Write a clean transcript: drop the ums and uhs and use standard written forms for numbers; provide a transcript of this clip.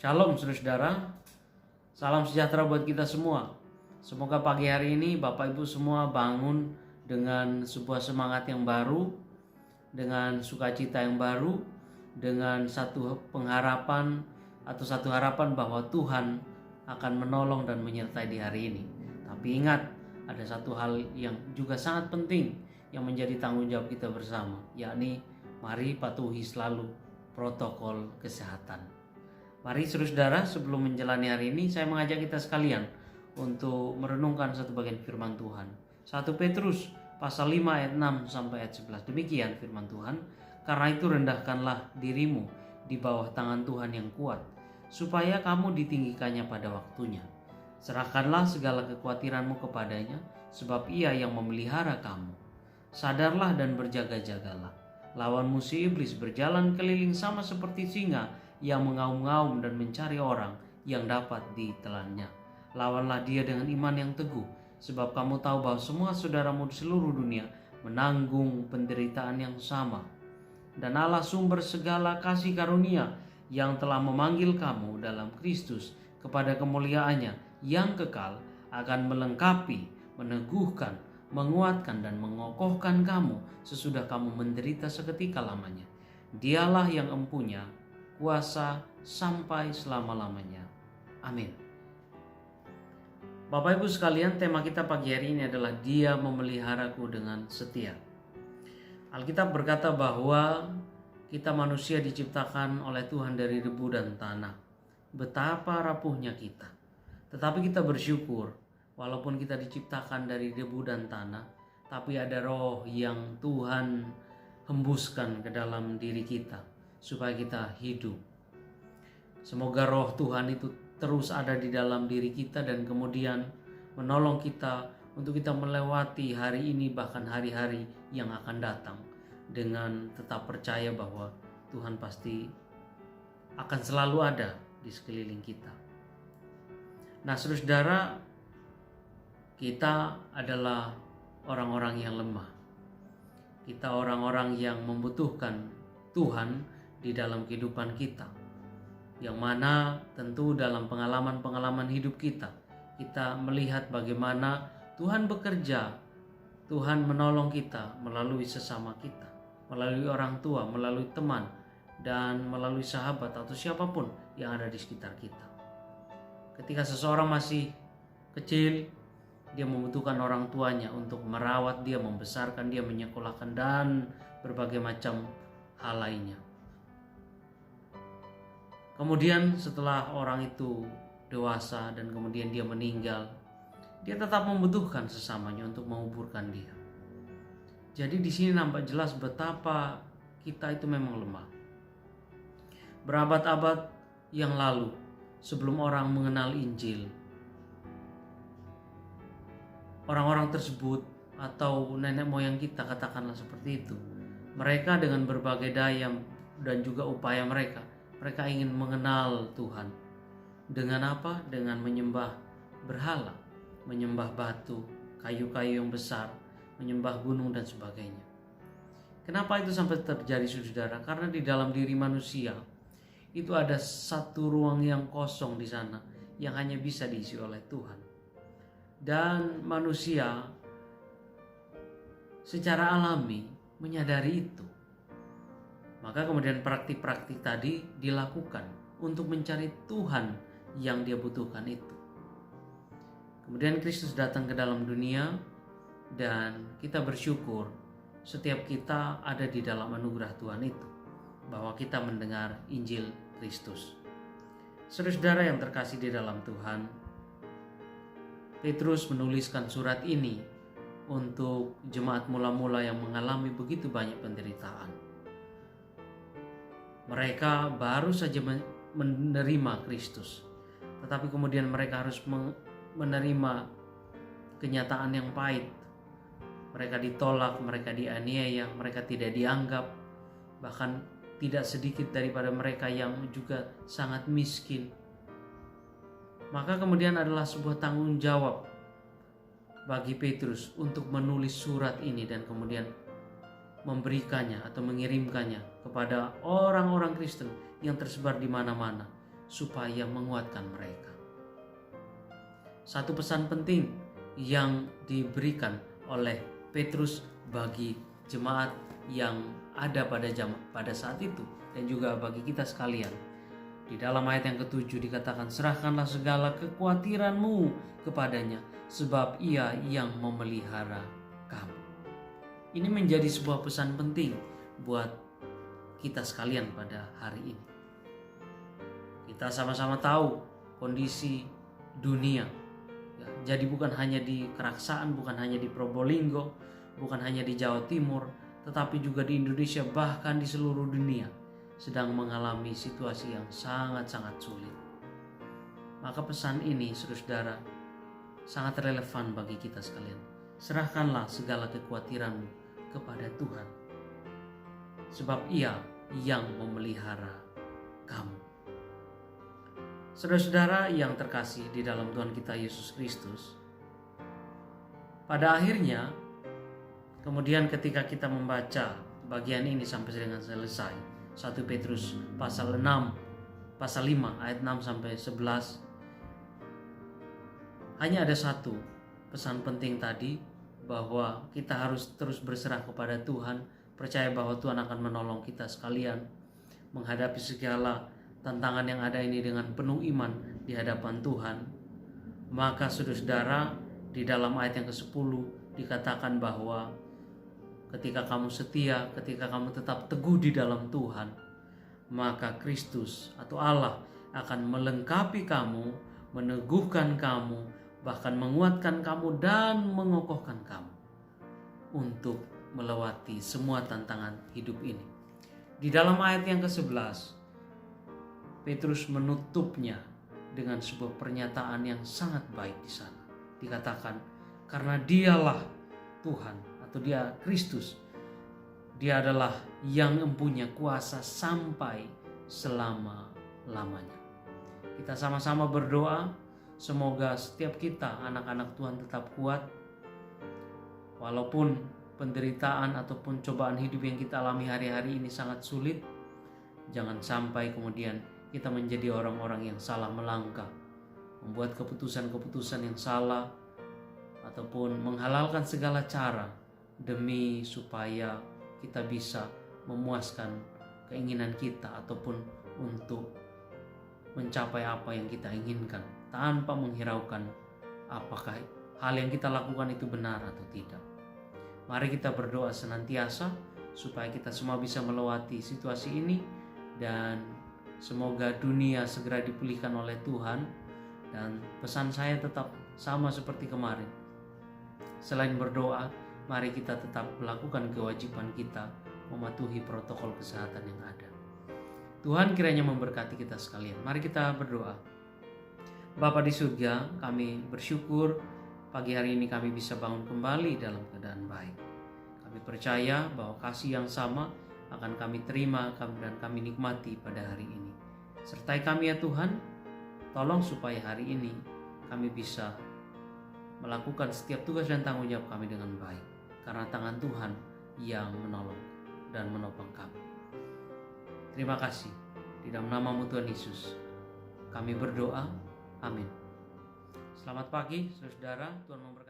Shalom saudara, salam sejahtera buat kita semua. Semoga pagi hari ini Bapak Ibu semua bangun dengan sebuah semangat yang baru, dengan sukacita yang baru, dengan satu pengharapan atau satu harapan bahwa Tuhan akan menolong dan menyertai di hari ini. Tapi ingat, ada satu hal yang juga sangat penting yang menjadi tanggung jawab kita bersama, yakni mari patuhi selalu protokol kesehatan. Mari saudara, sebelum menjalani hari ini, saya mengajak kita sekalian untuk merenungkan satu bagian firman Tuhan. 1 Petrus pasal 5 ayat 6 sampai ayat 11. Demikian firman Tuhan, karena itu rendahkanlah dirimu di bawah tangan Tuhan yang kuat, supaya kamu ditinggikannya pada waktunya. Serahkanlah segala kekhawatiranmu kepadanya, sebab ia yang memelihara kamu. Sadarlah dan berjaga-jagalah. Lawan musuh iblis berjalan keliling sama seperti singa yang mengaum-ngaum dan mencari orang yang dapat ditelannya. Lawanlah dia dengan iman yang teguh, sebab kamu tahu bahwa semua saudaramu di seluruh dunia menanggung penderitaan yang sama. Dan Allah sumber segala kasih karunia yang telah memanggil kamu dalam Kristus kepada kemuliaannya yang kekal akan melengkapi, meneguhkan, menguatkan dan mengokohkan kamu sesudah kamu menderita seketika lamanya. Dialah yang empunya kuasa sampai selama-lamanya. Amin. Bapak Ibu sekalian, tema kita pagi hari ini adalah Dia memeliharaku dengan setia. Alkitab berkata bahwa kita manusia diciptakan oleh Tuhan dari debu dan tanah. Betapa rapuhnya kita. Tetapi kita bersyukur, walaupun kita diciptakan dari debu dan tanah, tapi ada roh yang Tuhan hembuskan ke dalam diri kita supaya kita hidup. Semoga roh Tuhan itu terus ada di dalam diri kita dan kemudian menolong kita untuk kita melewati hari ini bahkan hari-hari yang akan datang dengan tetap percaya bahwa Tuhan pasti akan selalu ada di sekeliling kita. Nah, saudara, kita adalah orang-orang yang lemah. Kita orang-orang yang membutuhkan Tuhan di dalam kehidupan kita, yang mana tentu dalam pengalaman-pengalaman hidup kita melihat bagaimana Tuhan bekerja, Tuhan menolong kita melalui sesama kita, melalui orang tua, melalui teman, dan melalui sahabat atau siapapun yang ada di sekitar kita. Ketika seseorang masih kecil, dia membutuhkan orang tuanya untuk merawat dia, membesarkan dia, menyekolahkan, dan berbagai macam hal lainnya. Kemudian setelah orang itu dewasa dan kemudian dia meninggal, dia tetap membutuhkan sesamanya untuk menguburkan dia. Jadi di sini nampak jelas betapa kita itu memang lemah. Berabad-abad yang lalu, sebelum orang mengenal Injil, orang-orang tersebut atau nenek moyang kita, katakanlah seperti itu, mereka dengan berbagai daya dan juga upaya mereka ingin mengenal Tuhan. Dengan apa? Dengan menyembah berhala, menyembah batu, kayu-kayu yang besar, menyembah gunung dan sebagainya. Kenapa itu sampai terjadi, saudara? Karena di dalam diri manusia itu ada satu ruang yang kosong di sana yang hanya bisa diisi oleh Tuhan. Dan manusia secara alami menyadari itu. Maka kemudian praktik-praktik tadi dilakukan untuk mencari Tuhan yang dia butuhkan itu. Kemudian Kristus datang ke dalam dunia dan kita bersyukur setiap kita ada di dalam anugerah Tuhan itu, bahwa kita mendengar Injil Kristus. Saudara yang terkasih di dalam Tuhan, Petrus menuliskan surat ini untuk jemaat mula-mula yang mengalami begitu banyak penderitaan. Mereka baru saja menerima Kristus, tetapi kemudian mereka harus menerima kenyataan yang pahit. Mereka ditolak, mereka dianiaya, mereka tidak dianggap, bahkan tidak sedikit daripada mereka yang juga sangat miskin. Maka kemudian adalah sebuah tanggung jawab bagi Petrus untuk menulis surat ini dan kemudian memberikannya atau mengirimkannya kepada orang-orang Kristen yang tersebar di mana-mana, supaya menguatkan mereka. Satu pesan penting yang diberikan oleh Petrus bagi jemaat yang ada pada saat itu dan juga bagi kita sekalian. Di dalam ayat yang ke-7 dikatakan, serahkanlah segala kekhawatiranmu kepadanya, sebab ia yang memelihara kamu. Ini menjadi sebuah pesan penting buat kita sekalian pada hari ini. Kita sama-sama tahu kondisi dunia. Ya, jadi bukan hanya di Keraksaan, bukan hanya di Probolinggo, bukan hanya di Jawa Timur, tetapi juga di Indonesia, bahkan di seluruh dunia sedang mengalami situasi yang sangat-sangat sulit. Maka pesan ini, saudara-saudara, sangat relevan bagi kita sekalian. Serahkanlah segala kekhawatiranmu kepada Tuhan, sebab Ia yang memelihara kamu. Saudara-saudara yang terkasih di dalam Tuhan kita Yesus Kristus, pada akhirnya, kemudian ketika kita membaca bagian ini sampai dengan selesai, 1 Petrus pasal 5 ayat 6 sampai 11, hanya ada satu pesan penting tadi, bahwa kita harus terus berserah kepada Tuhan, percaya bahwa Tuhan akan menolong kita sekalian menghadapi segala tantangan yang ada ini dengan penuh iman di hadapan Tuhan. Maka saudara-saudara, di dalam ayat yang ke-10 dikatakan bahwa ketika kamu setia, ketika kamu tetap teguh di dalam Tuhan, maka Kristus atau Allah akan melengkapi kamu, meneguhkan kamu, bahkan menguatkan kamu dan mengokohkan kamu untuk melewati semua tantangan hidup ini. Di dalam ayat yang ke-11, Petrus menutupnya dengan sebuah pernyataan yang sangat baik di sana. Dikatakan, karena Dialah Tuhan, atau Dia Kristus, Dia adalah yang mempunyai kuasa sampai selama-lamanya. Kita sama-sama berdoa, semoga setiap kita anak-anak Tuhan tetap kuat, walaupun penderitaan ataupun cobaan hidup yang kita alami hari-hari ini sangat sulit. Jangan sampai kemudian kita menjadi orang-orang yang salah melangkah, membuat keputusan-keputusan yang salah, ataupun menghalalkan segala cara demi supaya kita bisa memuaskan keinginan kita ataupun untuk mencapai apa yang kita inginkan, tanpa menghiraukan apakah hal yang kita lakukan itu benar atau tidak. Mari kita berdoa senantiasa supaya kita semua bisa melewati situasi ini, dan semoga dunia segera dipulihkan oleh Tuhan. Dan pesan saya tetap sama seperti kemarin. Selain berdoa, mari kita tetap melakukan kewajiban kita, mematuhi protokol kesehatan yang ada. Tuhan kiranya memberkati kita sekalian. Mari kita berdoa. Bapa di surga, kami bersyukur pagi hari ini kami bisa bangun kembali dalam keadaan baik. Kami percaya bahwa kasih yang sama akan kami terima dan kami nikmati pada hari ini. Sertai kami ya Tuhan, tolong supaya hari ini kami bisa melakukan setiap tugas dan tanggung jawab kami dengan baik, karena tangan Tuhan yang menolong dan menopang kami. Terima kasih. Di dalam nama-Mu Tuhan Yesus kami berdoa. Amin. Selamat pagi saudara, Tuhan memberkati.